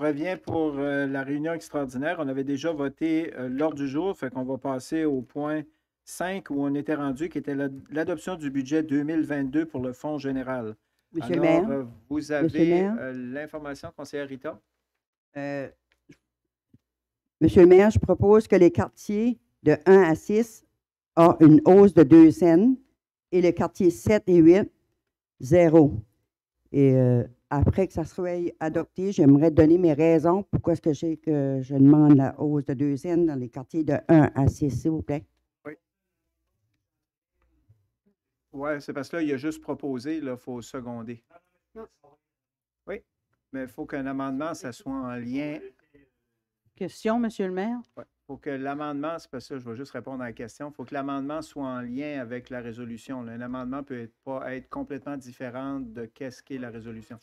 reviens pour la réunion extraordinaire. On avait déjà voté l'ordre du jour, fait qu'on va passer au point 5 où on était rendu, qui était l'adoption du budget 2022 pour le Fonds général. Monsieur le Alors, maire, vous Monsieur le avez maire. l'information, conseillère Rita? Monsieur le maire, je propose que les quartiers de 1 à 6 aient une hausse de 2 cents et le quartier 7 et 8, 0. Et après que ça soit adopté, j'aimerais donner mes raisons pourquoi est-ce que je demande la hausse de 2 cents dans les quartiers de 1 à 6, s'il vous plaît. Oui. Oui, c'est parce que là, il a juste proposé, il faut seconder. Oui, mais il faut qu'un amendement, ça soit en lien. Question, Monsieur le maire? Il faut que l'amendement, c'est pas ça, je vais juste répondre à la question. Il faut que l'amendement soit en lien avec la résolution. Un amendement ne peut pas être complètement différent de qu'est-ce qu'est la résolution.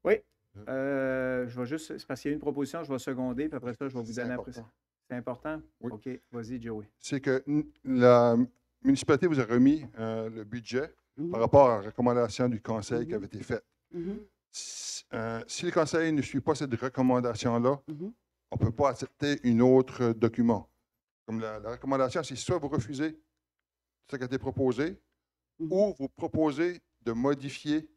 Oui. Je vais juste. C'est parce qu'il y a une proposition, je vais seconder, puis après ça, je vais vous donner après ça. C'est important? Oui. OK. Vas-y, Joey. C'est que la municipalité vous a remis le budget par rapport à la recommandation du conseil qui avait été faite. Si le conseil ne suit pas cette recommandation-là, on ne peut pas accepter un autre document. Comme la recommandation, c'est soit vous refusez ce qui a été proposé, ou vous proposez de modifier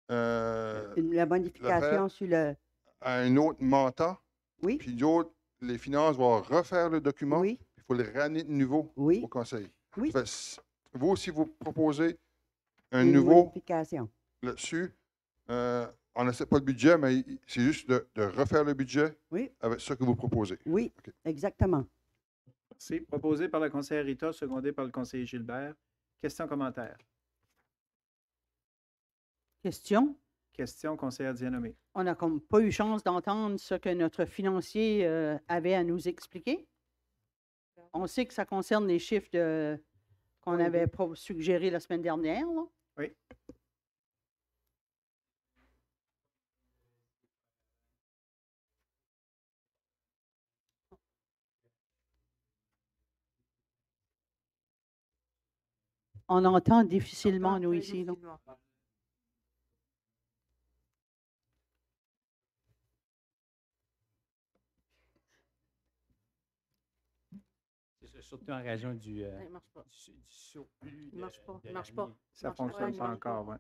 La modification sur le... à un autre montant. Oui. Puis d'autres, les finances vont refaire le document. Oui. Il faut le ramener de nouveau au conseil. Oui. Vous aussi, vous proposez un Une nouveau modification là-dessus. On n'accepte pas le budget, mais c'est juste de refaire le budget avec ce que vous proposez. Oui, okay. Exactement. C'est proposé par la conseillère Rita, secondé par le conseiller Gilbert. Question, commentaire? Question? Question, conseillère Dianomé. On n'a comme pas eu chance d'entendre ce que notre financier avait à nous expliquer. On sait que ça concerne les chiffres qu'on avait suggérés la semaine dernière. Là. Oui. On entend difficilement, nous, ici. Donc. C'est surtout en raison du surplus. Il ne marche pas. Il marche pas. Ça ne fonctionne pas encore, oui.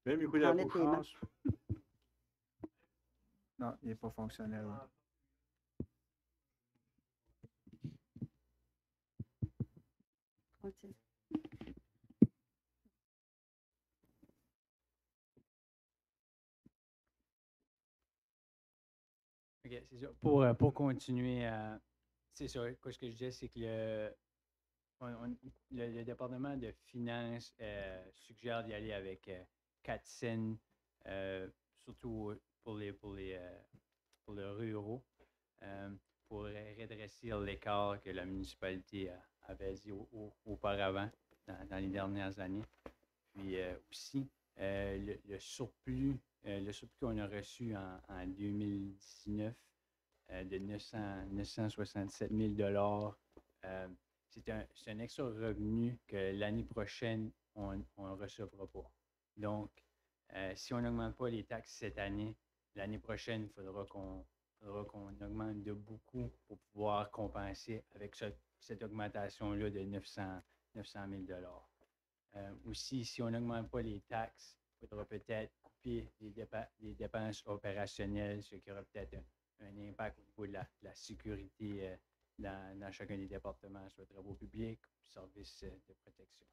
Même écouter la bouche. Non, il n'est pas fonctionnel. Continue. OK, c'est ça. Pour continuer, c'est ça. Ce que je disais, c'est que le département de finances suggère d'y aller avec 4 cents, surtout pour le ruraux, pour redresser l'écart que la municipalité avait dit auparavant dans les dernières années. Puis aussi, le surplus qu'on a reçu en 2019 de 967 000 c'est un extra revenu que l'année prochaine, on ne recevra pas. Donc, si on n'augmente pas les taxes cette année, l'année prochaine, il faudra qu'on augmente de beaucoup pour pouvoir compenser avec cette augmentation-là de 900 000 aussi, si on n'augmente pas les taxes, il faudra peut-être couper les dépenses opérationnelles, ce qui aura peut-être un impact au niveau de la sécurité dans chacun des départements, soit travaux publics ou services de protection.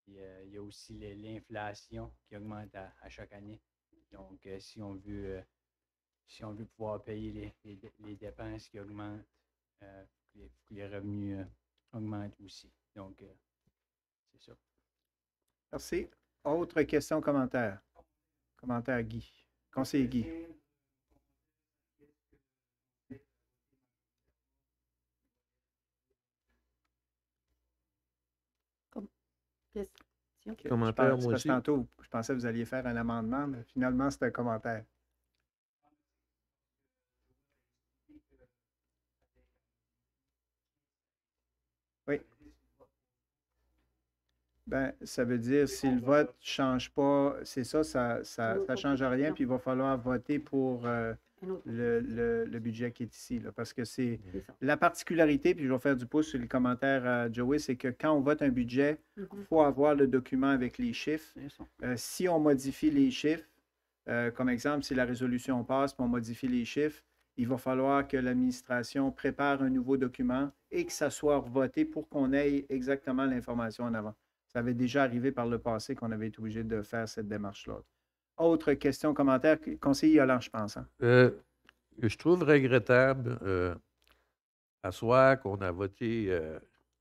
Puis, il y a aussi l'inflation qui augmente à chaque année. Donc, si on veut pouvoir payer les dépenses qui augmentent, il faut que les revenus augmentent aussi. Donc, c'est ça. Merci. Autre question, commentaire? Commentaire, Guy. Conseiller Guy. Commentaire, moi aussi. Tantôt, je pensais que vous alliez faire un amendement, mais finalement, c'est un commentaire. Oui. Ben, ça veut dire si le vote ne change pas, c'est ça ne change rien, puis il va falloir voter pour le budget qui est ici. Là, parce que c'est la particularité, puis je vais faire du pouce sur les commentaires à Joey, c'est que quand on vote un budget, il faut avoir le document avec les chiffres. Si on modifie les chiffres, comme exemple, si la résolution passe, puis on modifie les chiffres, il va falloir que l'administration prépare un nouveau document et que ça soit voté pour qu'on ait exactement l'information en avant. Ça avait déjà arrivé par le passé qu'on avait été obligé de faire cette démarche-là. Autre question, commentaire, conseiller Yolande, je pense. Hein? Je trouve regrettable à soir qu'on a voté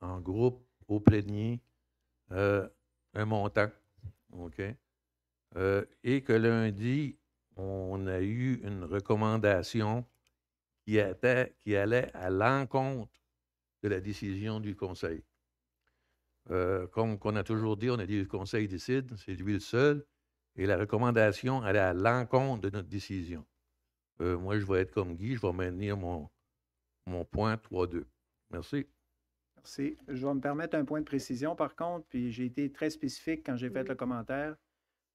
en groupe au plénier un montant, OK? Et que lundi, on a eu une recommandation qui allait à l'encontre de la décision du Conseil. Comme on a toujours dit, on a dit le Conseil décide, c'est lui le seul, et la recommandation allait à l'encontre de notre décision. Moi, je vais être comme Guy, je vais maintenir mon point 3-2. Merci. Merci. Je vais me permettre un point de précision, par contre, puis j'ai été très spécifique quand j'ai fait le commentaire.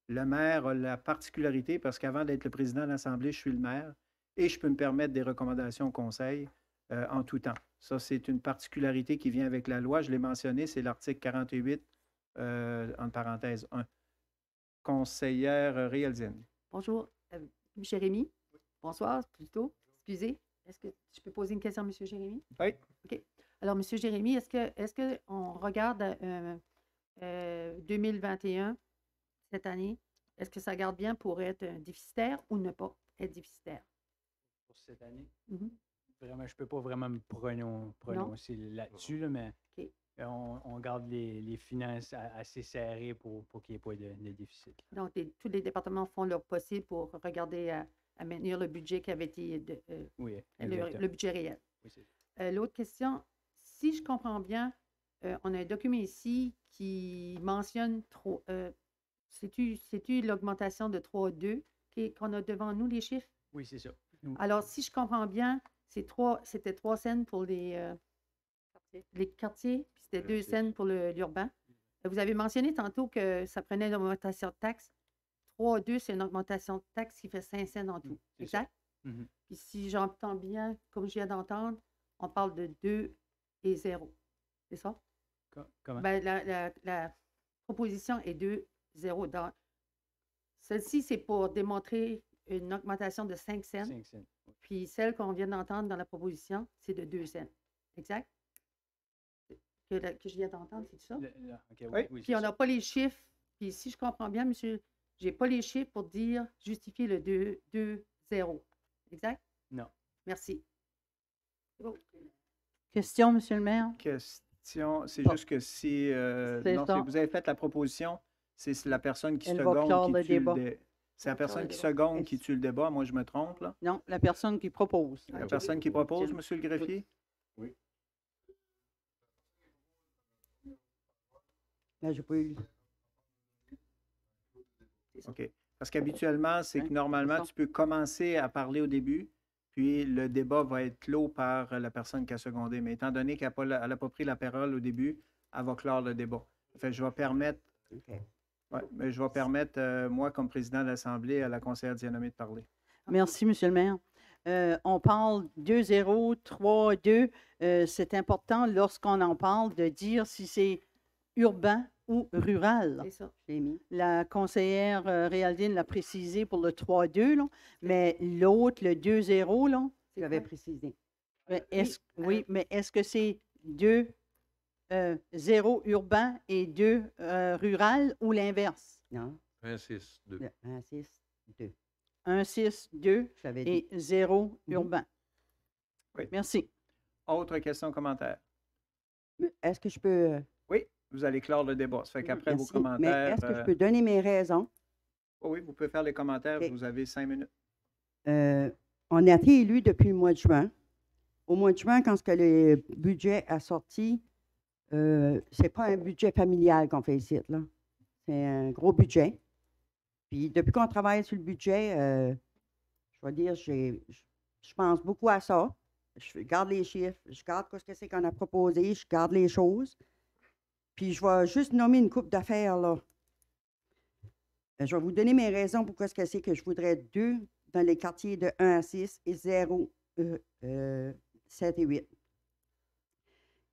Le maire a la particularité, parce qu'avant d'être le président de l'Assemblée, je suis le maire, et je peux me permettre des recommandations au Conseil en tout temps. Ça, c'est une particularité qui vient avec la loi. Je l'ai mentionné, c'est l'article 48, entre parenthèses 1. Conseillère Réaldine. Bonjour, Jérémy. Bonsoir, plutôt. Excusez. Est-ce que je peux poser une question à M. Jérémy? Oui. OK. Alors, M. Jérémy, est-ce qu'on regarde 2021, cette année, est-ce que ça garde bien pour être déficitaire ou ne pas être déficitaire? Pour cette année? Vraiment, je ne peux pas vraiment me prononcer là-dessus, là, mais on garde les finances assez serrées pour qu'il n'y ait pas de déficit. Donc, tous les départements font leur possible pour regarder à maintenir le budget qui avait été le budget réel. Oui, c'est l'autre question, si je comprends bien, on a un document ici qui mentionne c'est-tu l'augmentation de 3,2 qu'on a devant nous, les chiffres? Oui, c'est ça. Alors, si je comprends bien, c'était 3 cents pour les quartiers, puis c'était 2 cents pour l'urbain. Vous avez mentionné tantôt que ça prenait une augmentation de taxes. 3,2, c'est une augmentation de taxes qui fait 5 cents en tout. Exact? Puis si j'entends bien, comme je viens d'entendre, on parle de 2 et 0. C'est ça? Comment? Ben, la proposition est 2, 0. Celle-ci, c'est pour démontrer une augmentation de 5 cents. 5 cents. Puis celle qu'on vient d'entendre dans la proposition, c'est de 2 cents. Exact? Que je viens d'entendre, c'est ça? Oui, puis on n'a pas les chiffres. Puis si je comprends bien, monsieur, je n'ai pas les chiffres pour justifier le 2-0. Exact? Non. Merci. Question, monsieur le maire? Question, c'est juste que si vous avez fait la proposition, c'est la personne qui seconde qui tue le débat. C'est la personne qui seconde qui tue le débat. Moi, je me trompe, là? Non, la personne qui propose. La personne qui propose, monsieur le greffier? Oui. Là, j'ai pas eu. OK. Parce qu'habituellement, c'est que normalement, tu peux commencer à parler au début, puis le débat va être clos par la personne qui a secondé. Mais étant donné qu'elle n'a pas pris la parole au début, elle va clore le débat. Fait, je vais permettre, moi, comme président de l'Assemblée, à la conseillère Dianomé de parler. Merci, monsieur le maire. On parle 2-0, 3-2. C'est important lorsqu'on en parle de dire si c'est urbain ou rural. C'est ça. J'ai mis. La conseillère Réaldine l'a précisé pour le 3-2, là, mais l'autre, le 2-0, là, Tu l'avais précisé. mais mais est-ce que c'est 2-0 urbain et 2 rural ou l'inverse? Non. 1-6-2. 1-6-2. 1-6-2 J'avais dit. et 0 urbain. Oui. Merci. Autre question, commentaire? Est-ce que je peux. Oui, vous allez clore le débat. Ça fait qu'après vos Merci. commentaires... Mais est-ce que je peux donner mes raisons? Oui, vous pouvez faire les commentaires. OK. Vous avez 5 minutes. On a été élus depuis le mois de juin. Au mois de juin, quand le budget a sorti, c'est pas un budget familial qu'on fait ici, là. C'est un gros budget. Puis depuis qu'on travaille sur le budget, je vais dire, je pense beaucoup à ça. Je garde les chiffres, je garde ce que c'est qu'on a proposé, je garde les choses. Puis je vais juste nommer une coupe d'affaires, là. Je vais vous donner mes raisons pourquoi est-ce que c'est que je voudrais 2 dans les quartiers de 1 à 6 et 0, 7 et 8.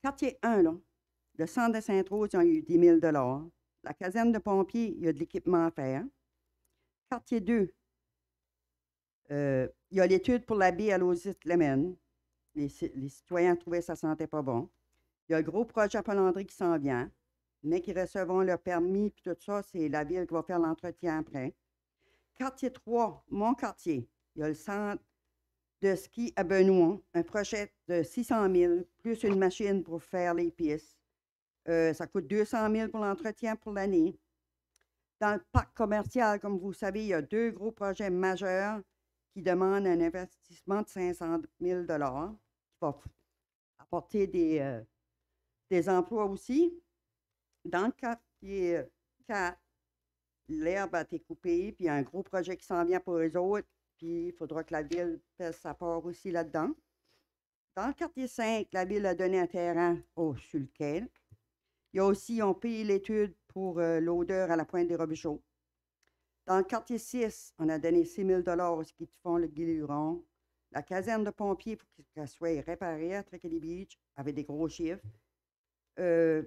Quartier 1, là, le centre de Sainte-Rose, ils ont eu 10 000 La caserne de pompiers, il y a de l'équipement à faire. Quartier 2, il y a l'étude pour la baie à l'Ausite-Lemon. Les citoyens trouvaient que ça ne sentait pas bon. Il y a le gros projet à Palandry qui s'en vient, mais qui recevront leur permis, puis tout ça, c'est la ville qui va faire l'entretien après. Quartier 3, mon quartier, il y a le centre de ski à Benoît, un projet de 600 000, plus une machine pour faire les pistes. Ça coûte 200 000 pour l'entretien pour l'année. Dans le parc commercial, comme vous savez, il y a 2 gros projets majeurs qui demandent un investissement de 500 000 qui va apporter des emplois aussi. Dans le quartier 4, l'herbe a été coupée, puis il y a un gros projet qui s'en vient pour eux autres, puis il faudra que la ville pèse sa part aussi là-dedans. Dans le quartier 5, la ville a donné un terrain sur le quai. Il y a aussi, ils ont payé l'étude pour l'odeur à la pointe des Robichaux. Dans le quartier 6, on a donné 6 000 aux ski de fond, le Guiluron. La caserne de pompiers, il faut qu'elle soit réparée à Trinity Beach, avec des gros chiffres. Il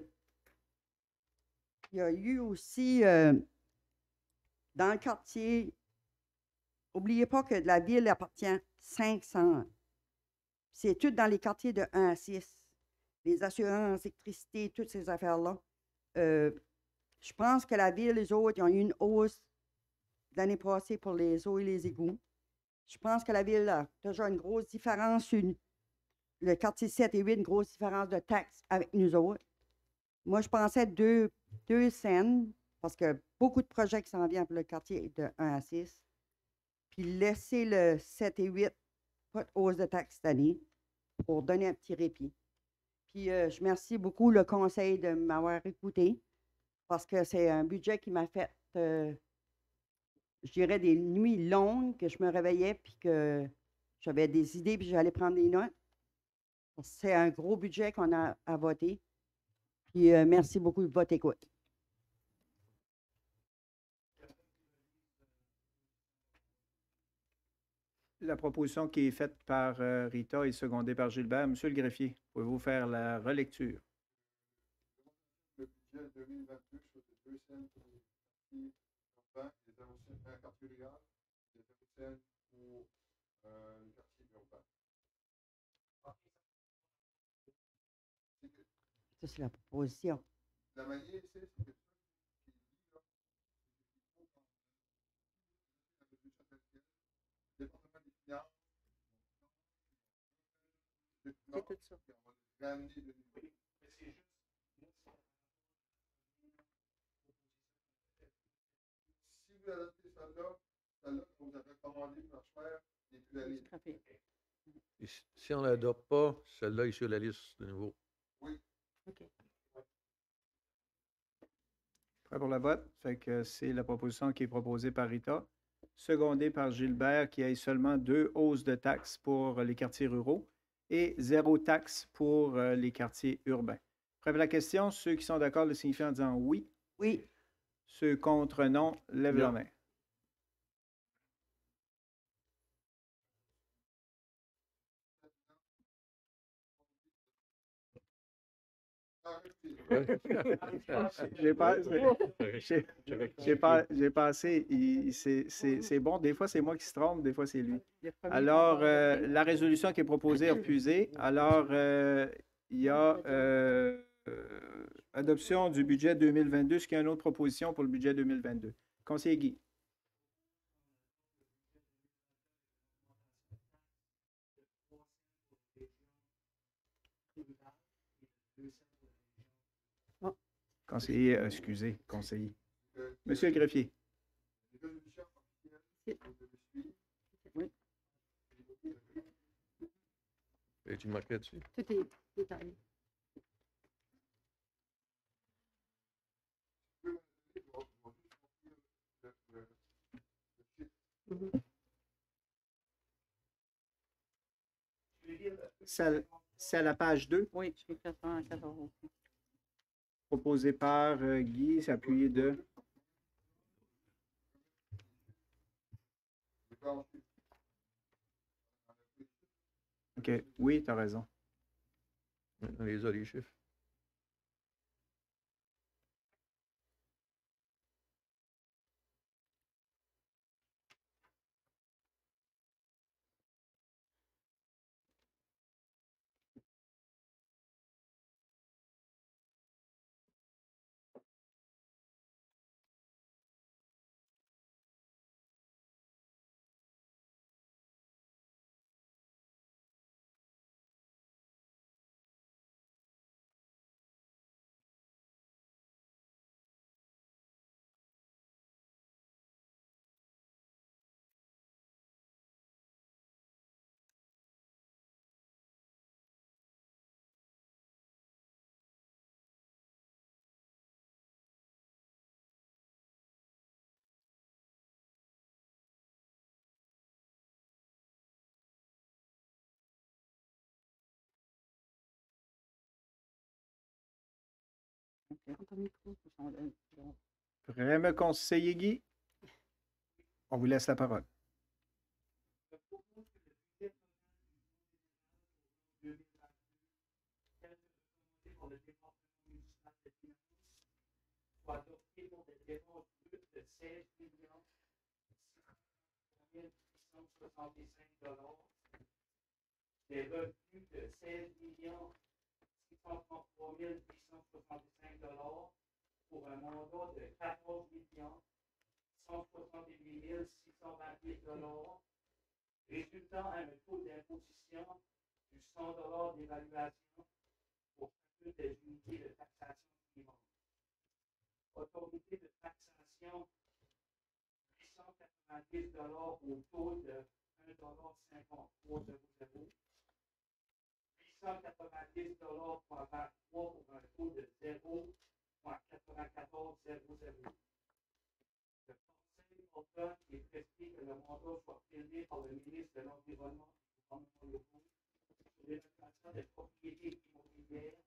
y a eu aussi, dans le quartier, n'oubliez pas que la ville appartient 500. C'est tout dans les quartiers de 1 à 6. Les assurances, électricité, toutes ces affaires-là. Je pense que la ville, les autres, ils ont eu une hausse l'année passée pour les eaux et les égouts. Je pense que la ville a toujours une grosse différence sur le quartier 7 et 8, une grosse différence de taxes avec nous autres. Moi, je pensais 2 cents, parce que beaucoup de projets qui s'en viennent pour le quartier de 1 à 6. Puis laisser le 7 et 8, pas de hausse de taxes cette année, pour donner un petit répit. Puis je remercie beaucoup le conseil de m'avoir écouté, parce que c'est un budget qui m'a fait, je dirais, des nuits longues, que je me réveillais, puis que j'avais des idées, puis j'allais prendre des notes. C'est un gros budget qu'on a à voter. Puis merci beaucoup de votre écoute. La proposition qui est faite par Rita et secondée par Gilbert. Monsieur le greffier, pouvez-vous faire la relecture? Le budget 2022 sur les 2 cents pour les quartiers urbains et 0 cents pour un quartier rural et 0 cents pour le quartier urbain. Ça, c'est la proposition. La manière ici, c'est que tout ce qui est dit, là, c'est qu'il faut le département des finances, C'est tout ça. puis on va les ramener de niveau. Si vous adoptez celle-là, celle-là que vous avez recommandé pour faire n'est plus la liste. Et si on n'adopte pas, celle-là est sur la liste de nouveau. Oui. OK. Prêt pour le vote? Fait que c'est la proposition qui est proposée par Rita, secondée par Gilbert, qui ait seulement 2 hausses de taxes pour les quartiers ruraux et 0 taxe pour les quartiers urbains. Prêt pour la question? Ceux qui sont d'accord le signifient en disant oui. Oui. Ceux contre non, lèvent Non. la main. J'ai passé. C'est bon. Des fois, c'est moi qui se trompe, des fois, c'est lui. Alors, la résolution qui est proposée est refusée. Alors, il y a adoption du budget 2022. Est-ce qu'il y a une autre proposition pour le budget 2022? Conseiller Guy. Conseiller, excusez, conseiller. Monsieur le greffier. Oui. Et tu marquais dessus? Tout est détaillé. C'est à la page 2. Oui, c'est 94. Proposé par Guy, c'est appuyé de... OK. Oui, tu as raison. On les a, les chiffres. Prêt, me conseiller, Guy? On vous laisse la parole. Des revenus de 16 633 865 pour un montant de 14 168 628 résultant à un taux d'imposition du 100 d'évaluation pour chacune des unités de taxation suivantes. Autorité de taxation 890 au taux de 1,5300. 890 pour avoir 3 pour un taux de 0,9400. Le conseil autonome est prescrit que le mandat soit prélevé par le ministre de l'Environnement et du Gouvernement locaux sur l'évaluation des propriétés immobilières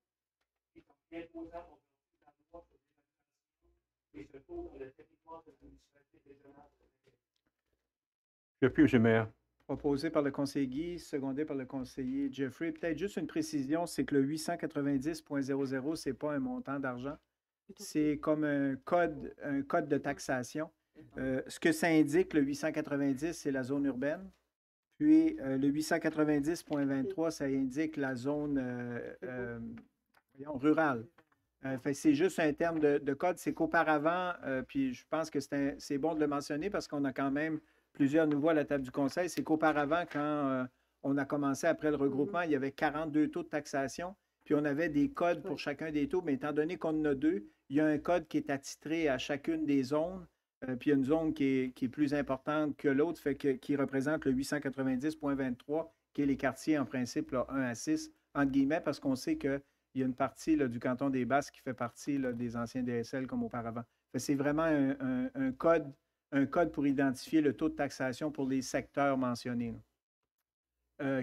qui sont imposables au vertu de la loi sur l'évaluation et se trouvent dans le territoire de la municipalité régionale de Québec. Jeffrey, M. Maire. Proposé par le conseiller Guy, secondé par le conseiller Jeffrey. Peut-être juste une précision, c'est que le 890.00, ce n'est pas un montant d'argent. C'est comme un code de taxation. Ce que ça indique, le 890, c'est la zone urbaine. Puis le 890.23, ça indique la zone rurale. C'est juste un terme de code. C'est qu'auparavant, puis je pense que c'est bon de le mentionner parce qu'on a quand même plusieurs nouveaux à la table du conseil, c'est qu'auparavant, quand on a commencé après le regroupement, il y avait 42 taux de taxation, puis on avait des codes pour chacun des taux, mais étant donné qu'on en a deux, il y a un code qui est attitré à chacune des zones, puis il y a une zone qui est plus importante que l'autre, qui représente le 890.23, qui est les quartiers en principe là, 1 à 6, entre guillemets, parce qu'on sait qu'il y a une partie là, du canton des Basses qui fait partie là, des anciens DSL comme auparavant. C'est vraiment un code pour identifier le taux de taxation pour les secteurs mentionnés.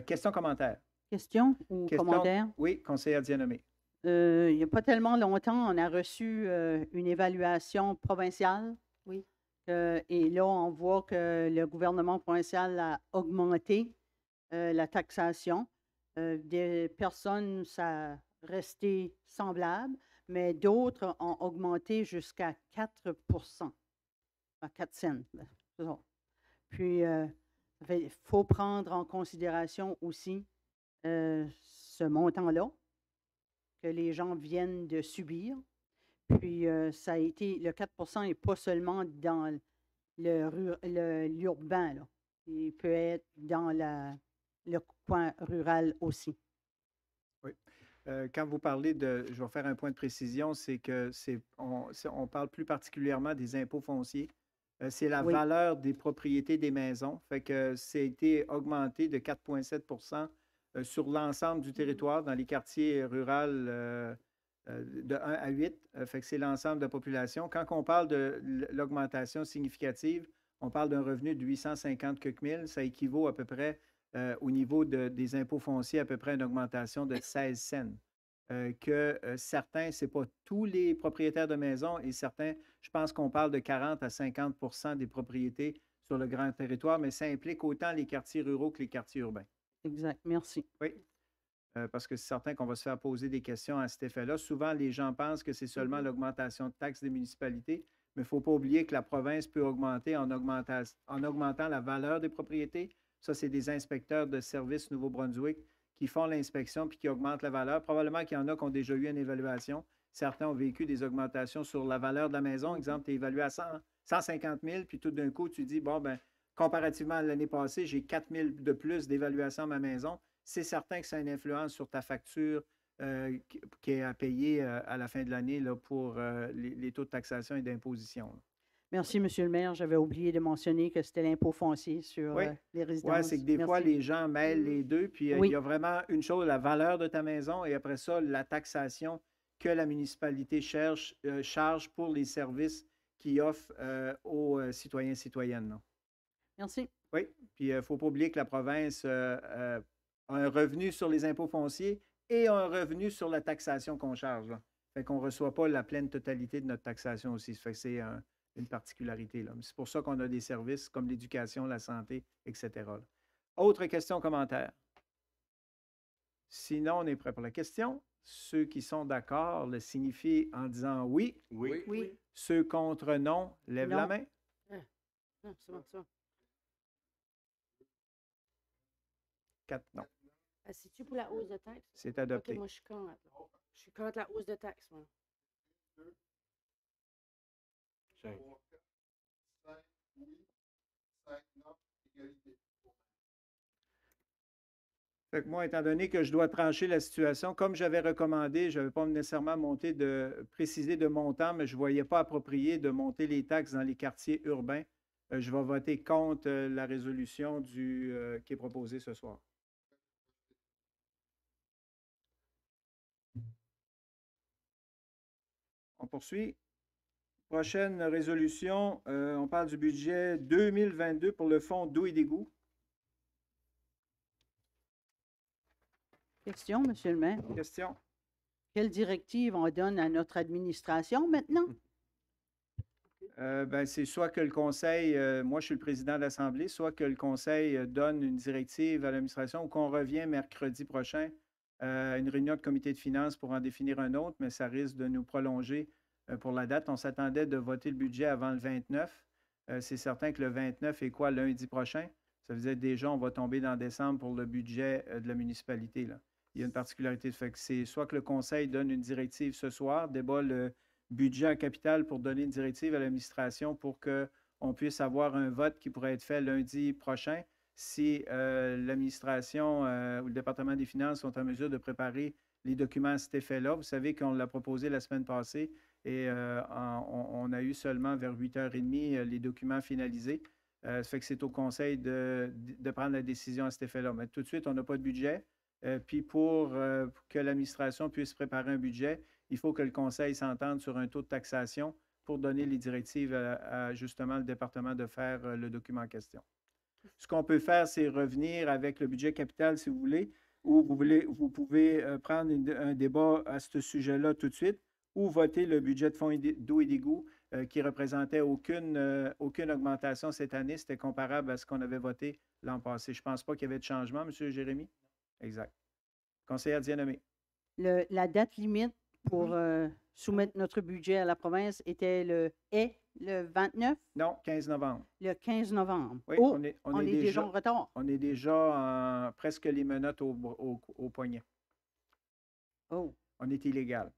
Questions, commentaires? Questions ou commentaires? Oui, conseillère Dianomé. Il n'y a pas tellement longtemps, on a reçu une évaluation provinciale. Oui. Et là, on voit que le gouvernement provincial a augmenté la taxation. Des personnes, ça a resté semblable, mais d'autres ont augmenté jusqu'à 4 à 4 cents. C'est ça. Puis, il faut prendre en considération aussi ce montant-là que les gens viennent de subir. Puis, ça a été, le 4 n'est pas seulement dans l'urbain, là. Il peut être dans le coin rural aussi. Oui. Quand vous parlez je vais faire un point de précision, c'est que on parle plus particulièrement des impôts fonciers. C'est la valeur des propriétés des maisons. Fait que c'est été augmenté de 4,7 sur l'ensemble du territoire dans les quartiers ruraux de 1 à 8. Fait que c'est l'ensemble de la population. Quand on parle de l'augmentation significative, on parle d'un revenu de 850 quelques mille. Ça équivaut à peu près au niveau des impôts fonciers, à peu près une augmentation de 16 cents. que certains, ce n'est pas tous les propriétaires de maisons et certains, je pense qu'on parle de 40 à 50 des propriétés sur le grand territoire, mais ça implique autant les quartiers ruraux que les quartiers urbains. Exact. Merci. Oui. Parce que c'est certain qu'on va se faire poser des questions à cet effet-là. Souvent, les gens pensent que c'est seulement l'augmentation de taxes des municipalités, mais il ne faut pas oublier que la province peut augmenter en augmentant la valeur des propriétés. Ça, c'est des inspecteurs de services Nouveau-Brunswick qui font l'inspection puis qui augmentent la valeur. Probablement qu'il y en a qui ont déjà eu une évaluation. Certains ont vécu des augmentations sur la valeur de la maison. Exemple, tu es évalué à 150 000, puis tout d'un coup, tu dis, bon, ben comparativement à l'année passée, j'ai 4 000 de plus d'évaluation à ma maison. C'est certain que ça a une influence sur ta facture qui est à payer à la fin de l'année pour les taux de taxation et d'imposition. Merci, M. le maire. J'avais oublié de mentionner que c'était l'impôt foncier sur les résidences. Oui, c'est que des fois, les gens mêlent les deux. Puis il y a vraiment une chose, la valeur de ta maison, et après ça, la taxation que la municipalité charge pour les services qu'ils offrent aux citoyens et citoyennes. Là. Merci. Oui, puis il ne faut pas oublier que la province a un revenu sur les impôts fonciers et un revenu sur la taxation qu'on charge. Là. Fait qu'on ne reçoit pas la pleine totalité de notre taxation aussi. Ça fait que c'est une particularité. Là. C'est pour ça qu'on a des services comme l'éducation, la santé, etc. Là. Autre question, commentaire? Sinon, on est prêt pour la question. Ceux qui sont d'accord le signifient en disant oui. Oui. Oui. Ceux contre non, lèvent la main. Non, c'est bon, c'est bon. 4 non. C'est-tu pour la hausse de taxes? C'est adopté. OK, moi, je suis contre. Je suis contre la hausse de taxes, moi. 5. 5 oui, 5 non, égalité. Fait que moi, étant donné que je dois trancher la situation, comme j'avais recommandé, je n'avais pas nécessairement précisé de montant, mais je ne voyais pas approprié de monter les taxes dans les quartiers urbains. Je vais voter contre la résolution qui est proposée ce soir. On poursuit. Prochaine résolution, on parle du budget 2022 pour le fonds d'eau et d'égout. Question, M. le maire. Question? Quelle directive on donne à notre administration maintenant? C'est soit que le conseil, moi je suis le président de l'Assemblée, soit que le conseil donne une directive à l'administration ou qu'on revient mercredi prochain à une réunion de comité de finances pour en définir un autre, mais ça risque de nous prolonger pour la date. On s'attendait de voter le budget avant le 29. C'est certain que le 29 est quoi, lundi prochain? Ça veut dire déjà on va tomber dans décembre pour le budget de la municipalité. Là. Il y a une particularité. Fait que c'est soit que le conseil donne une directive ce soir, débat le budget en capital pour donner une directive à l'administration pour qu'on puisse avoir un vote qui pourrait être fait lundi prochain si l'administration ou le département des finances sont en mesure de préparer les documents à cet effet-là. Vous savez qu'on l'a proposé la semaine passée et on a eu seulement vers 8h30 les documents finalisés. Ça fait que c'est au conseil de prendre la décision à cet effet-là. Mais tout de suite, on n'a pas de budget. Puis pour que l'administration puisse préparer un budget, il faut que le conseil s'entende sur un taux de taxation pour donner les directives à justement le département de faire le document en question. Ce qu'on peut faire, c'est revenir avec le budget capital, si vous voulez, ou vous pouvez prendre un débat à ce sujet-là tout de suite, ou voter le budget de fonds d'eau et d'égout qui représentait aucune augmentation cette année. C'était comparable à ce qu'on avait voté l'an passé. Je ne pense pas qu'il y avait de changement, M. Jérémy. Exact. Conseillère Dianomé. La date limite pour soumettre notre budget à la province était le 29? Non, 15 novembre. Le 15 novembre. Oui, oh, on est déjà en retard. On est déjà en presque les menottes au poignet. Oh. On est illégal.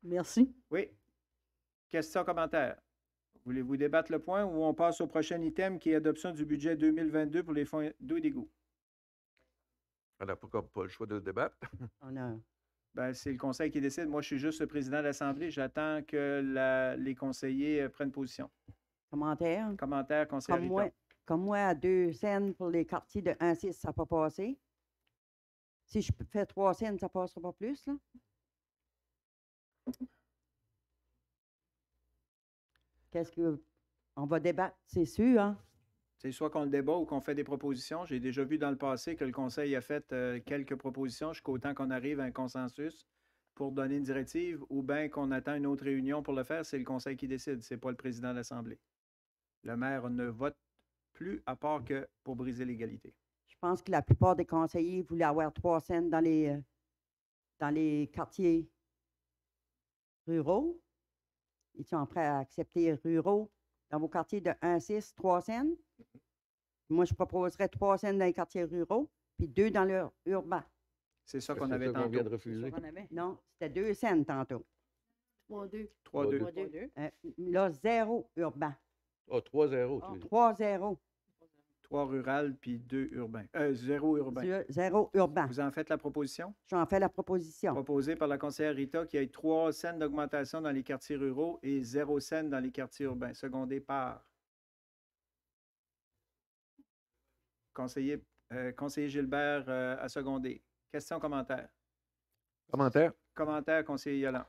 Merci. Oui. Question, commentaire. Voulez-vous débattre le point ou on passe au prochain item qui est adoption du budget 2022 pour les fonds d'eau et d'égout? On n'a pas le choix de le débattre. C'est le conseil qui décide. Moi, je suis juste le président de l'Assemblée. J'attends que les conseillers prennent position. Commentaire? Commentaire, conseiller. Comme moi, à 2 cents pour les quartiers de 1 à 6, ça n'a pas passé. Si je fais 3 cents, ça ne passera pas plus, là? Qu'est-ce que... On va débattre, c'est sûr, hein? C'est soit qu'on le débat ou qu'on fait des propositions. J'ai déjà vu dans le passé que le Conseil a fait quelques propositions jusqu'au temps qu'on arrive à un consensus pour donner une directive, ou bien qu'on attend une autre réunion pour le faire. C'est le Conseil qui décide, ce n'est pas le président de l'Assemblée. Le maire ne vote plus à part que pour briser l'égalité. Je pense que la plupart des conseillers voulaient avoir 3 cents dans les quartiers ruraux. Ils sont prêts à accepter ruraux dans vos quartiers de 1 à 6, 3 cents. Moi, je proposerais 3 cents dans les quartiers ruraux, puis 2 dans le urbain. C'est ça C'est qu'on ça avait qu'on tantôt. vient de refuser. Non, c'était 2 cents tantôt. 3-2. 3-2. 3-2. Là, 0 urbain. Ah, 3-0, tu veux dire. 3-0. 3 rural puis 2 urbains. 0 urbain. 0 urbain. Vous en faites la proposition? J'en fais la proposition. Proposée par la conseillère Rita qu'il y ait 3 cents d'augmentation dans les quartiers ruraux et 0 cents dans les quartiers urbains, secondé par conseiller Gilbert à seconder. Question, commentaire. Commentaire? Commentaire, conseiller Yolland.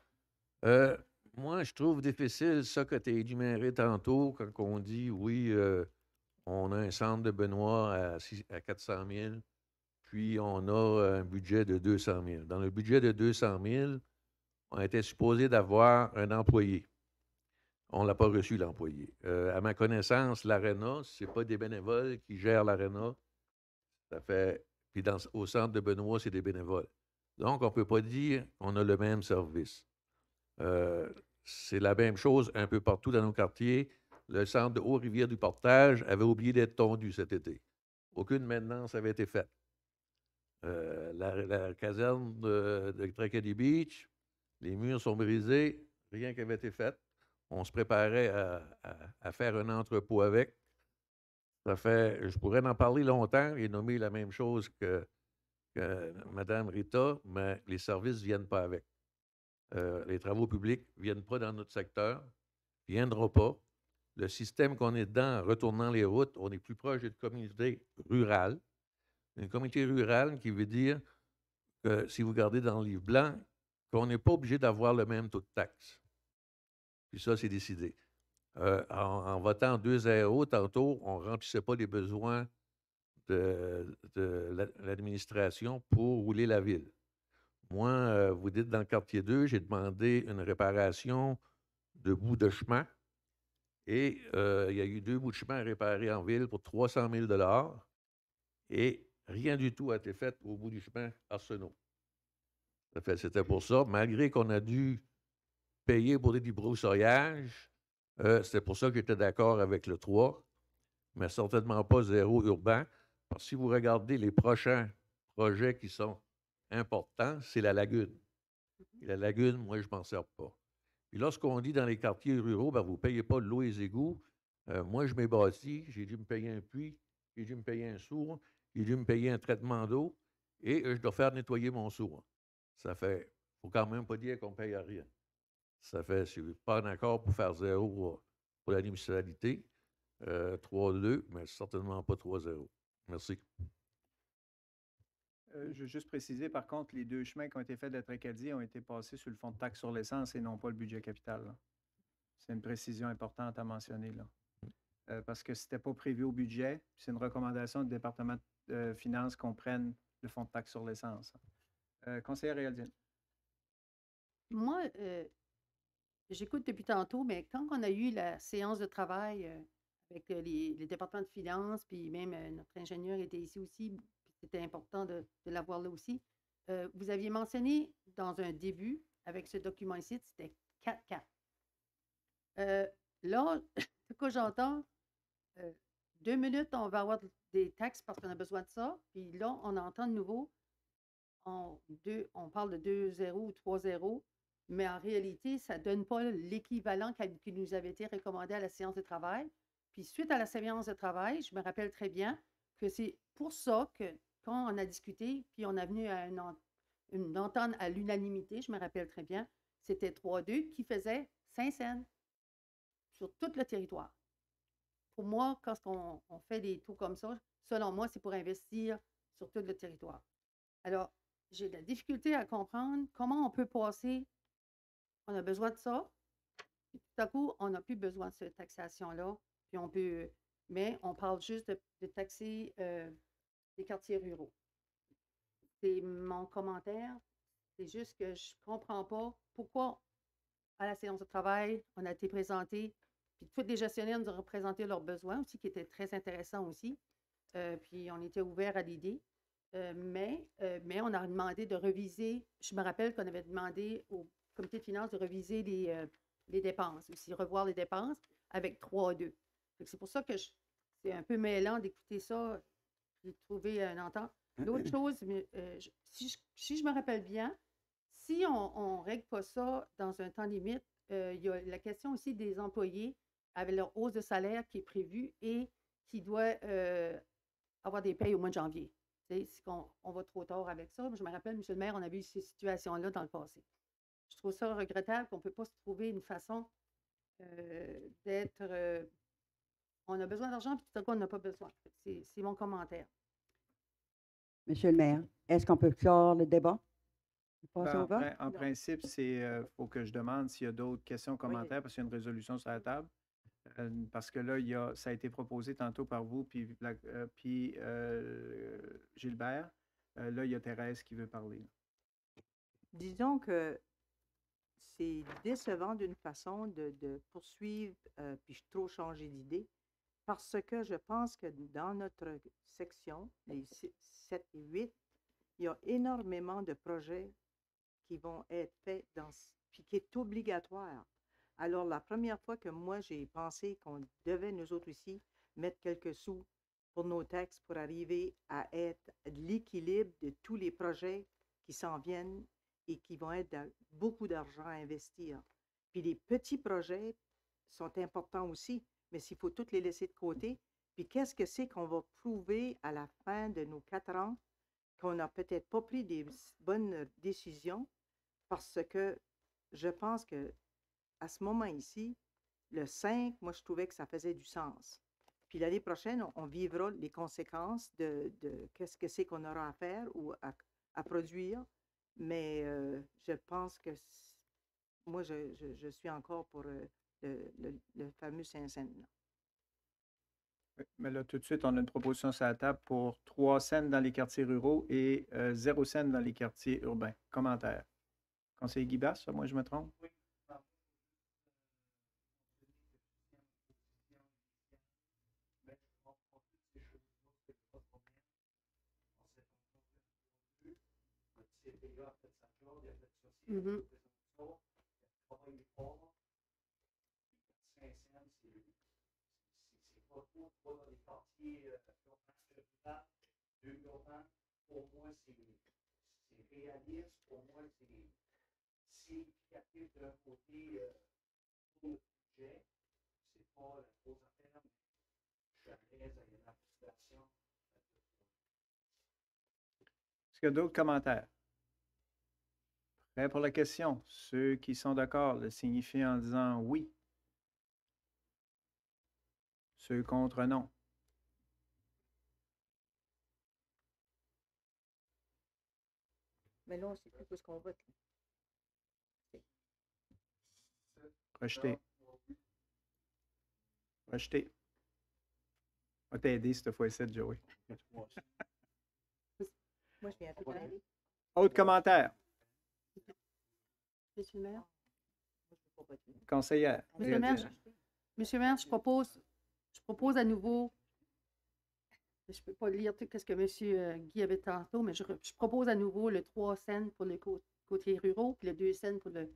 Moi, je trouve difficile ça que tu as énuméré tantôt, quand on dit, oui, on a un centre de Benoît à 400 000, puis on a un budget de 200 000. Dans le budget de 200 000, on était supposé d'avoir un employé. On ne l'a pas reçu, l'employé. À ma connaissance, l'ARENA, ce n'est pas des bénévoles qui gèrent l'ARENA. Ça fait. Puis au centre de Benoît, c'est des bénévoles. Donc, on ne peut pas dire qu'on a le même service. C'est la même chose un peu partout dans nos quartiers. Le centre de Haut-Rivière-du-Portage avait oublié d'être tondu cet été. Aucune maintenance avait été faite. La caserne de Tracadie Beach, les murs sont brisés, rien qui avait été fait. On se préparait à faire un entrepôt avec. Ça fait, je pourrais en parler longtemps et nommer la même chose que Mme Rita, mais les services ne viennent pas avec. Les travaux publics ne viennent pas dans notre secteur, ne viendront pas. Le système qu'on est dedans, en retournant les routes, on est plus proche d'une communauté rurale. Une communauté rurale qui veut dire que, si vous regardez dans le livre blanc, qu'on n'est pas obligé d'avoir le même taux de taxe. Puis ça, c'est décidé. En votant 2-0, tantôt, on ne remplissait pas les besoins de l'administration pour rouler la ville. Moi, vous dites dans le quartier 2, j'ai demandé une réparation de bouts de chemin. Et il y a eu 2 bouts de chemin à réparer en ville pour 300 000 $. Et rien du tout a été fait au bout du chemin Arsenault. C'était pour ça, malgré qu'on a dû payer pour des débroussailляges, c'était pour ça que j'étais d'accord avec le 3, mais certainement pas 0 urbain. Parce que si vous regardez les prochains projets qui sont importants, c'est la lagune. Et la lagune, moi, je ne m'en sers pas. Puis lorsqu'on dit dans les quartiers ruraux, ben, vous ne payez pas de l'eau et les égouts, moi, je m'ai bâti, j'ai dû me payer un puits, j'ai dû me payer un sourd, j'ai dû me payer un traitement d'eau et je dois faire nettoyer mon sourd. Ça fait, il ne faut quand même pas dire qu'on ne paye à rien. Ça fait, je ne suis pas d'accord pour faire 0 pour la municipalité, 3-2, mais certainement pas 3-0. Merci. Je veux juste préciser, par contre, les 2 chemins qui ont été faits de Tracadie ont été passés sur le fonds de taxe sur l'essence et non pas le budget capital. Là. C'est une précision importante à mentionner. Là. Parce que ce n'était pas prévu au budget, c'est une recommandation du département de finances qu'on prenne le fonds de taxe sur l'essence. Conseillère Réaldine. Moi, j'écoute depuis tantôt, mais quand on a eu la séance de travail avec les départements de finances, puis même notre ingénieur était ici aussi, c'était important de l'avoir là aussi. Vous aviez mentionné dans un début, avec ce document ici, c'était 4-4. Là, ce que j'entends, 2 minutes, on va avoir des taxes parce qu'on a besoin de ça. Puis là, on entend de nouveau, on parle de 2-0 ou 3-0, mais en réalité, ça ne donne pas l'équivalent qui nous avait été recommandé à la séance de travail. Puis suite à la séance de travail, je me rappelle très bien que c'est pour ça que quand on a discuté, puis on est venu à une entente à l'unanimité, je me rappelle très bien, c'était 3-2 qui faisait 5 cents sur tout le territoire. Pour moi, quand on fait des taux comme ça, selon moi, c'est pour investir sur tout le territoire. Alors, j'ai de la difficulté à comprendre comment on peut passer, on a besoin de ça, puis tout à coup, on n'a plus besoin de cette taxation-là, puis on peut mais on parle juste de taxer les quartiers ruraux. C'est mon commentaire. C'est juste que je ne comprends pas pourquoi, à la séance de travail, on a été présenté, puis tous les gestionnaires nous ont représenté leurs besoins aussi, qui étaient très intéressants aussi. Puis on était ouvert à l'idée. Mais on a demandé de reviser. Je me rappelle qu'on avait demandé au comité de finances de reviser les dépenses, aussi revoir les dépenses avec 3-2. C'est pour ça que c'est un peu mêlant d'écouter ça et de trouver une entente. L'autre chose, si je me rappelle bien, si on ne règle pas ça dans un temps limite, il y a la question aussi des employés avec leur hausse de salaire qui est prévue et qui doit avoir des payes au mois de janvier. Si on va trop tard avec ça. Je me rappelle, M. le maire, on a vu ces situations-là dans le passé. Je trouve ça regrettable qu'on ne peut pas se trouver une façon d'être... on a besoin d'argent, puis tout à coup, on n'a pas besoin. C'est mon commentaire. Monsieur le maire, est-ce qu'on peut clore le débat? Passer au vote? En principe, faut que je demande s'il y a d'autres questions, commentaires, parce qu'il y a une résolution sur la table. Parce que là, ça a été proposé tantôt par vous, puis Gilbert. Là, il y a Thérèse qui veut parler. Disons que c'est décevant d'une façon de poursuivre, puis je trop changer d'idée, parce que je pense que dans notre section, les 7 et 8, il y a énormément de projets qui vont être faits puis qui est obligatoire. Alors, la première fois que moi, j'ai pensé qu'on devait, nous autres ici, mettre quelques sous pour nos taxes pour arriver à être l'équilibre de tous les projets qui s'en viennent et qui vont être beaucoup d'argent à investir. Puis les petits projets sont importants aussi, mais s'il faut tous les laisser de côté, puis qu'est-ce que c'est qu'on va prouver à la fin de nos 4 ans qu'on n'a peut-être pas pris des bonnes décisions parce que je pense que à ce moment ici, le 5, moi, je trouvais que ça faisait du sens. Puis l'année prochaine, on vivra les conséquences de qu'est-ce que c'est qu'on aura à faire ou à produire. Mais je pense que moi, je suis encore pour le fameux 5 cents. Mais là, tout de suite, on a une proposition sur la table pour 3 cents dans les quartiers ruraux et 0 cents dans les quartiers urbains. Commentaire. Conseiller Guy Basse, moi, je me trompe? Oui. Pour moi, c'est réaliste. Pour moi, c'est significatif d'un côté pour le budget. C'est pas la grosse affaire, mais je suis à l'aise avec la situation. Est-ce qu'il y a d'autres commentaires? Prêt pour la question? Ceux qui sont d'accord le signifient en disant oui. Ceux contre, non. Mais là, on ne sait plus où ce qu'on vote. Rejeté. Rejeté. On va t'aider cette fois-ci, Joey. Moi, je viens tout aller. Autre commentaire? Monsieur le maire? Conseillère. Monsieur le maire, je propose à nouveau, je ne peux pas lire tout ce que M. Guy avait tantôt, mais je propose à nouveau le 3 cents pour les côtés ruraux, puis le 2 cents pour le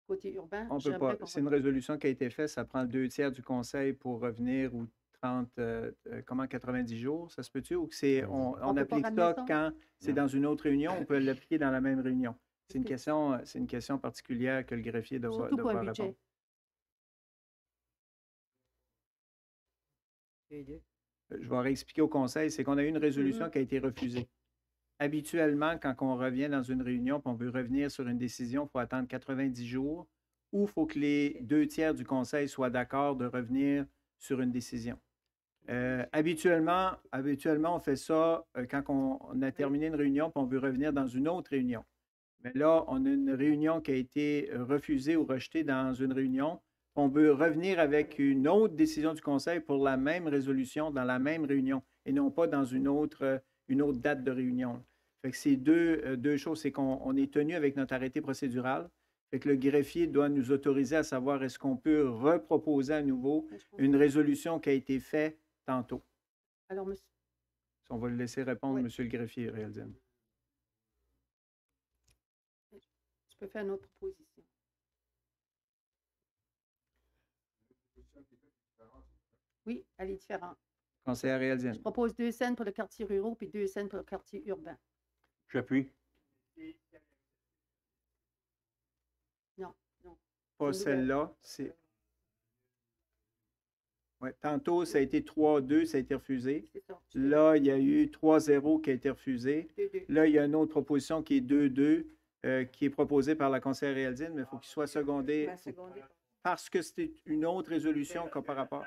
côté urbain. On peut pas. C'est une résolution qui a été faite, ça prend 2/3 du conseil pour revenir ou 90 jours, ça se peut-tu? Ou que on applique ça quand c'est dans une autre réunion, on peut l'appliquer dans la même réunion? C'est une question particulière que le greffier devra répondre. Je vais réexpliquer au conseil, c'est qu'on a eu une résolution qui a été refusée. Habituellement, quand on revient dans une réunion et on veut revenir sur une décision, il faut attendre 90 jours ou il faut que les 2/3 du conseil soient d'accord de revenir sur une décision. Habituellement, on fait ça quand on a terminé une réunion et on veut revenir dans une autre réunion. Mais là, on a une réunion qui a été refusée ou rejetée dans une réunion. On veut revenir avec une autre décision du Conseil pour la même résolution dans la même réunion et non pas dans une autre date de réunion. Fait que c'est deux choses. C'est qu'on est tenu avec notre arrêté procédural. Fait que le greffier doit nous autoriser à savoir est-ce qu'on peut reproposer à nouveau une résolution qui a été faite tantôt. Alors, monsieur. On va le laisser répondre, Oui. monsieur le greffier, Réaldine. Je peux faire une autre proposition. Oui, elle est différente. Conseillère Je Réaldine. propose 2 cents pour le quartier rural puis 2 cents pour le quartier urbain. J'appuie. Non, non. Pas C'est une nouvelle. celle-là. C'est... Ouais, tantôt, ça a été 3-2, ça a été refusé. C'est ça. Là, il y a eu 3-0 qui a été refusé. 2-2. Là, il y a une autre proposition qui est 2-2, qui est proposée par la conseillère Réaldine, mais il faut qu'il soit secondé Ben, secondé. parce que c'était une autre résolution qu'on par rapport.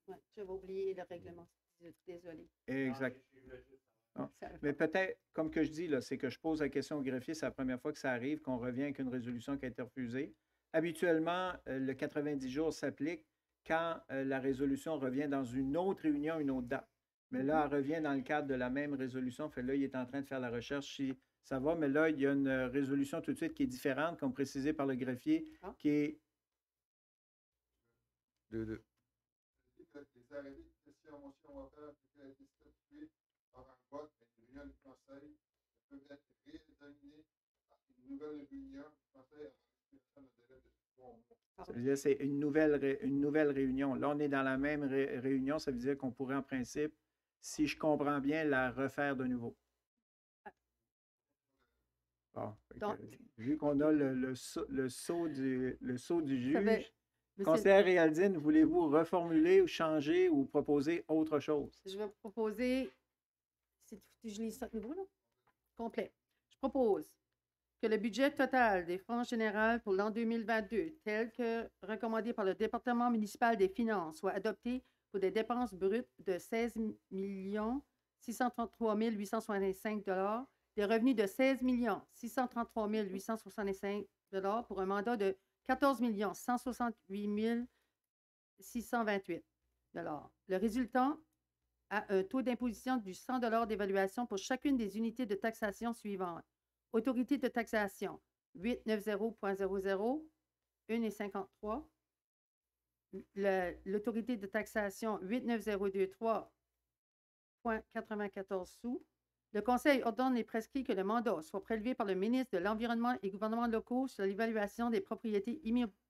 Ouais, j'avais oublié le règlement. Désolée. Exact. Ah. Ça- Mais peut-être, comme que je dis, là, c'est que je pose la question au greffier, c'est la première fois que ça arrive, qu'on revient avec une résolution qui a été refusée. Habituellement, le 90 jours s'applique quand la résolution revient dans une autre réunion, une autre date. Mais là, elle revient dans le cadre de la même résolution. Fait là, il est en train de faire la recherche si ça va. Mais là, il y a une résolution tout de suite qui est différente, comme précisé par le greffier, Ah. qui est 2-2. Les arrêtés de session en motion en hauteur qui a été statué par un vote à une réunion du Conseil peuvent être réexaminés à une nouvelle réunion du Conseil avant l'expiration d'un délai de 3 mois. Ça veut dire que c'est une nouvelle réunion. Là, on est dans la même réunion. Ça veut dire qu'on pourrait, en principe, si je comprends bien, la refaire de nouveau. Bon, fait que, Donc- vu qu'on a le saut du Ça fait- juge, Monsieur- conseillère Réaldine, voulez-vous reformuler ou changer ou proposer autre chose? Je vais proposer, je lis ça de nouveau, là? Complet. Je propose que le budget total des fonds généraux pour l'an 2022, tel que recommandé par le département municipal des finances, soit adopté pour des dépenses brutes de 16 633 865 $ des revenus de 16 633 865 $ pour un mandat de 14 168 628 $. Le résultant a un taux d'imposition du 100 $ d'évaluation pour chacune des unités de taxation suivantes. Autorité de taxation 890.00, 1,53. L'autorité de taxation 89023.94 sous. Le Conseil ordonne et prescrit que le mandat soit prélevé par le ministre de l'Environnement et gouvernements locaux sur l'évaluation des propriétés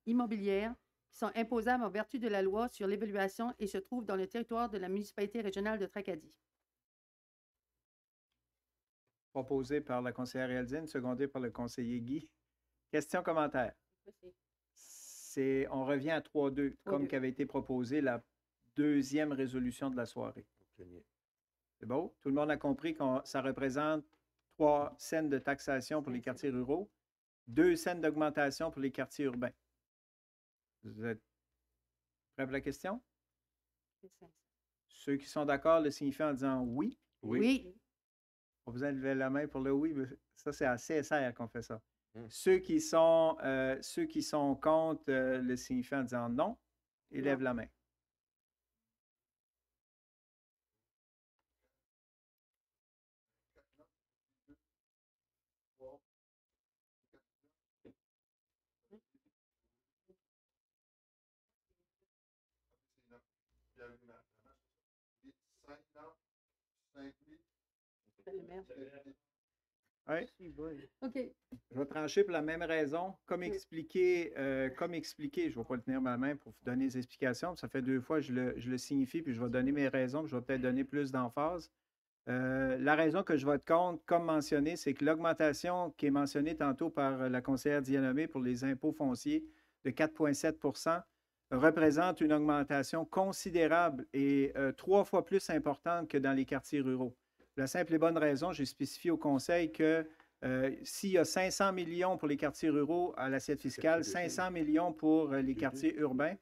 immobilières qui sont imposables en vertu de la loi sur l'évaluation et se trouvent dans le territoire de la municipalité régionale de Tracadie. Proposé par la conseillère Réaldine, secondé par le conseiller Guy. Question, commentaire. On revient à 3-2, comme 3-2. qui avait été proposé la deuxième résolution de la soirée. C'est beau? Tout le monde a compris que ça représente 3 cents de taxation pour les quartiers ruraux, 2 cents d'augmentation pour les quartiers urbains. Vous êtes prêts pour la question? Ceux qui sont d'accord le signifient en disant oui. Oui. Pas besoin de lever la main pour le oui, mais ça, c'est à CSR qu'on fait ça. Hmm. Ceux qui sont contre le signifient en disant non, ils lèvent la main. Oui. OK. Je vais trancher pour la même raison. Comme expliqué, je ne vais pas le tenir ma main pour vous donner les explications. Ça fait 2 fois que je le signifie, puis je vais donner mes raisons, puis je vais peut-être donner plus d'emphase. La raison que je vote contre, comme mentionné, c'est que l'augmentation qui est mentionnée tantôt par la conseillère Dianomé pour les impôts fonciers de 4,7 représente une augmentation considérable et 3 fois plus importante que dans les quartiers ruraux. La simple et bonne raison, j'ai spécifié au Conseil que s'il y a 500 millions pour les quartiers ruraux à l'assiette fiscale, 500 millions pour les quartiers urbains,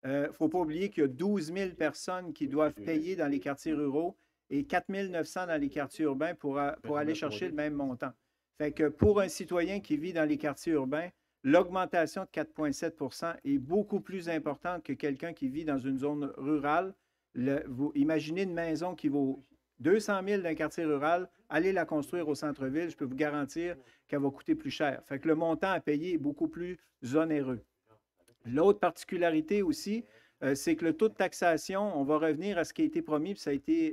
il ne faut pas oublier qu'il y a 12 000 personnes qui doivent payer dans les quartiers ruraux et 4 900 dans les quartiers urbains pour aller chercher le même montant. Fait que pour un citoyen qui vit dans les quartiers urbains, l'augmentation de 4,7 est beaucoup plus importante que quelqu'un qui vit dans une zone rurale. Vous imaginez une maison qui vaut 200 000 d'un quartier rural, allez la construire au centre-ville, je peux vous garantir qu'elle va coûter plus cher. Fait que le montant à payer est beaucoup plus onéreux. L'autre particularité aussi, c'est que le taux de taxation, on va revenir à ce qui a été promis, puis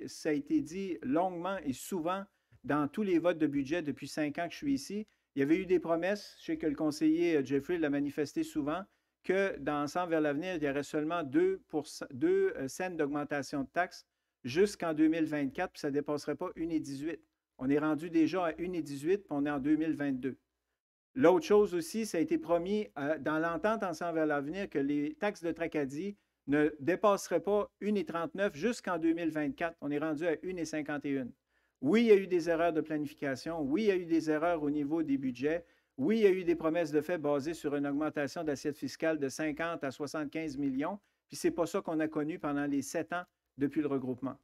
ça a été dit longuement et souvent dans tous les votes de budget depuis 5 ans que je suis ici. Il y avait eu des promesses, je sais que le conseiller Jeffrey l'a manifesté souvent, que dans Ensemble vers l'avenir, il y aurait seulement 2 cents d'augmentation de taxes jusqu'en 2024, puis ça ne dépasserait pas 1,18. On est rendu déjà à 1,18, puis on est en 2022. L'autre chose aussi, ça a été promis dans l'entente Ensemble vers l'avenir que les taxes de Tracadie ne dépasseraient pas 1,39 jusqu'en 2024. On est rendu à 1,51. Oui, il y a eu des erreurs de planification. Oui, il y a eu des erreurs au niveau des budgets. Oui, il y a eu des promesses de fait basées sur une augmentation d'assiette fiscale de 50 à 75 millions. Puis ce n'est pas ça qu'on a connu pendant les 7 ans depuis le regroupement.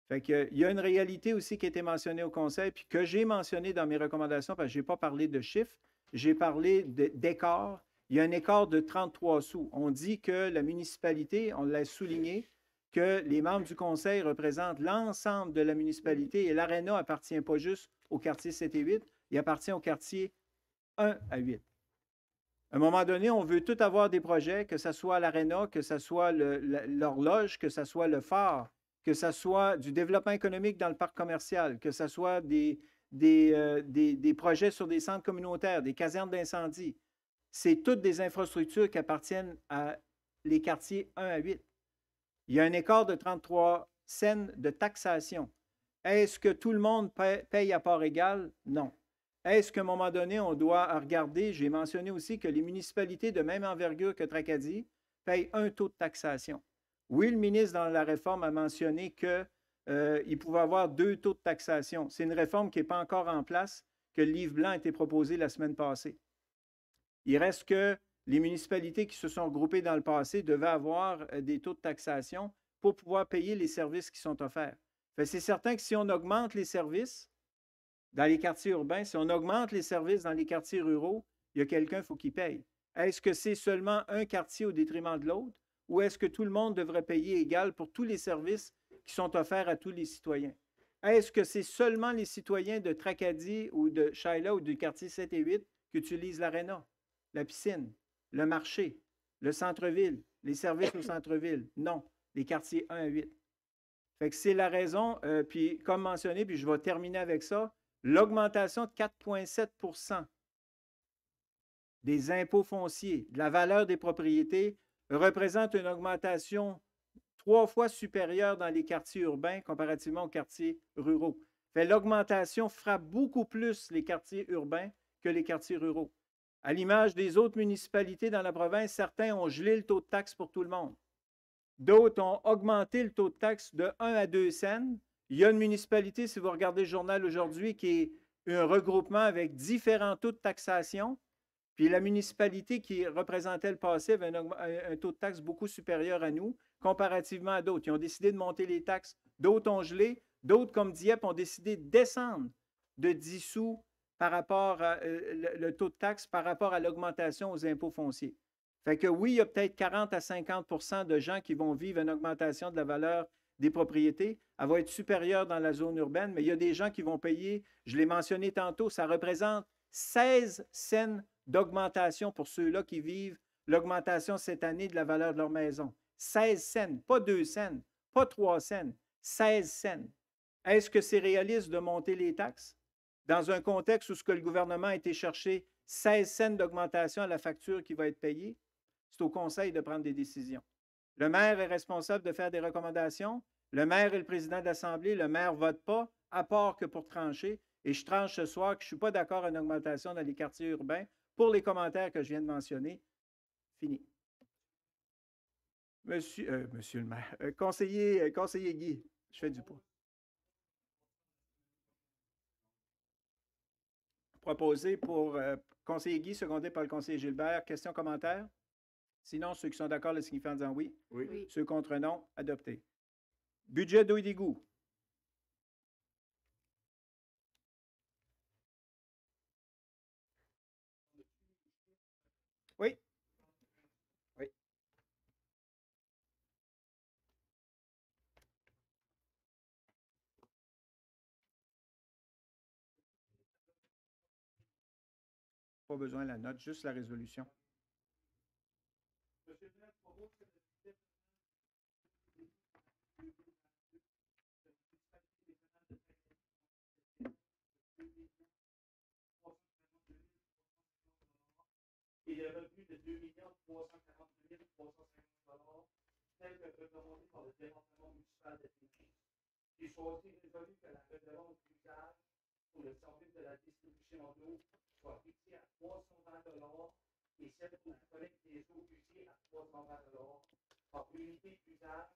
Fait que, il y a une réalité aussi qui a été mentionnée au Conseil, puis que j'ai mentionnée dans mes recommandations, parce que je n'ai pas parlé de chiffres, j'ai parlé d'écart. Il y a un écart de 33 sous. On dit que la municipalité, on l'a souligné, que les membres du Conseil représentent l'ensemble de la municipalité et l'ARENA n'appartient pas juste au quartier 7 et 8, il appartient au quartier 1 à 8. À un moment donné, on veut tout avoir des projets, que ce soit l'ARENA, que ce soit l'horloge, que ce soit le phare, que ce soit du développement économique dans le parc commercial, que ce soit des projets sur des centres communautaires, des casernes d'incendie. C'est toutes des infrastructures qui appartiennent à les quartiers 1 à 8. Il y a un écart de 33 cents de taxation. Est-ce que tout le monde paye à part égale? Non. Est-ce qu'à un moment donné, on doit regarder, j'ai mentionné aussi que les municipalités de même envergure que Tracadie payent un taux de taxation. Oui, le ministre, dans la réforme, a mentionné qu'il pouvait avoir 2 taux de taxation. C'est une réforme qui n'est pas encore en place, que le livre blanc a été proposé la semaine passée. Il reste que les municipalités qui se sont regroupées dans le passé devaient avoir des taux de taxation pour pouvoir payer les services qui sont offerts. C'est certain que si on augmente les services dans les quartiers urbains, si on augmente les services dans les quartiers ruraux, il y a quelqu'un, il faut qu'il paye. Est-ce que c'est seulement un quartier au détriment de l'autre ou est-ce que tout le monde devrait payer égal pour tous les services qui sont offerts à tous les citoyens? Est-ce que c'est seulement les citoyens de Tracadie ou de Shiloh ou du quartier 7 et 8 qui utilisent l'aréna, la piscine, le marché, le centre-ville, les services au centre-ville? Non, les quartiers 1 à 8. Fait que c'est la raison, puis comme mentionné, puis je vais terminer avec ça, l'augmentation de 4,7 des impôts fonciers, de la valeur des propriétés, représente une augmentation 3 fois supérieure dans les quartiers urbains comparativement aux quartiers ruraux. L'augmentation frappe beaucoup plus les quartiers urbains que les quartiers ruraux. À l'image des autres municipalités dans la province, certains ont gelé le taux de taxe pour tout le monde. D'autres ont augmenté le taux de taxe de 1 à 2 cents. Il y a une municipalité, si vous regardez le journal aujourd'hui, qui est un regroupement avec différents taux de taxation. Puis la municipalité qui représentait le passé avait un taux de taxe beaucoup supérieur à nous, comparativement à d'autres. Ils ont décidé de monter les taxes. D'autres ont gelé. D'autres, comme Dieppe, ont décidé de descendre de 10 sous par rapport à le taux de taxe par rapport à l'augmentation aux impôts fonciers. Fait que oui, il y a peut-être 40 à 50 de gens qui vont vivre une augmentation de la valeur des propriétés. Elle va être supérieure dans la zone urbaine, mais il y a des gens qui vont payer, je l'ai mentionné tantôt, ça représente 16 cents d'augmentation pour ceux-là qui vivent l'augmentation cette année de la valeur de leur maison. 16 cents, pas 2 cents, pas 3 cents, 16 cents. Est-ce que c'est réaliste de monter les taxes dans un contexte où ce que le gouvernement a été chercher 16 cents d'augmentation à la facture qui va être payée? C'est au Conseil de prendre des décisions. Le maire est responsable de faire des recommandations. Le maire est le président de l'Assemblée. Le maire ne vote pas, à part que pour trancher. Et je tranche ce soir que je ne suis pas d'accord à une augmentation dans les quartiers urbains pour les commentaires que je viens de mentionner. Fini. Monsieur le maire, conseiller Guy, je fais du pot. Proposé pour conseiller Guy, secondé par le conseiller Gilbert. Questions, commentaires? Sinon, ceux qui sont d'accord le signifient en disant oui. Oui. Ceux contre non, adopté. Budget d'eau et d'égout. Oui. Oui. Pas besoin de la note, juste la résolution. Et les revenus de 2 342 350 tels que recommandés par le département municipal de finances. Il soit aussi résolu que la redevance d'usage pour le service de la distribution d'eau soit fixée à 320 et celle pour la collecte des eaux usées à 320 par unité d'usage,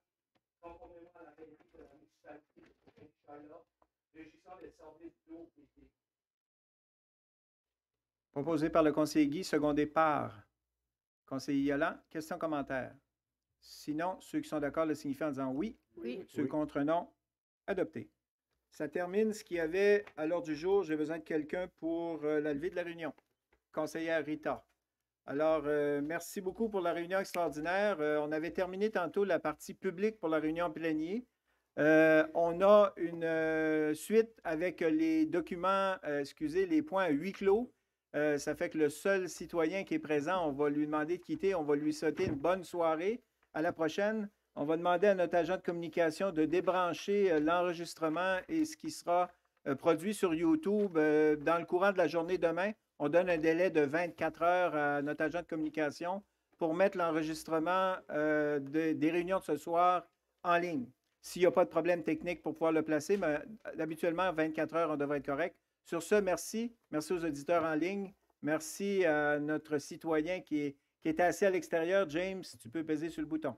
conformément à la réalité de la municipalité de Saint-Charles, régissant les services d'eau et des. Proposé par le conseiller Guy, secondé par conseiller Yolland. Questions, commentaires? Sinon, ceux qui sont d'accord le signifient en disant oui. Oui. Ceux contre non, adopté. Ça termine ce qu'il y avait à l'ordre du jour. J'ai besoin de quelqu'un pour la levée de la réunion. Conseillère Rita. Alors, merci beaucoup pour la réunion extraordinaire. On avait terminé tantôt la partie publique pour la réunion plénière. On a une suite avec les documents, les points à huis clos. Ça fait que le seul citoyen qui est présent, on va lui demander de quitter. On va lui souhaiter une bonne soirée. À la prochaine. On va demander à notre agent de communication de débrancher l'enregistrement et ce qui sera produit sur YouTube dans le courant de la journée demain. On donne un délai de 24 heures à notre agent de communication pour mettre l'enregistrement des réunions de ce soir en ligne. S'il n'y a pas de problème technique pour pouvoir le placer, mais habituellement, 24 heures, on devrait être correct. Sur ce, merci. Merci aux auditeurs en ligne. Merci à notre citoyen qui était assis à l'extérieur. James, tu peux peser sur le bouton.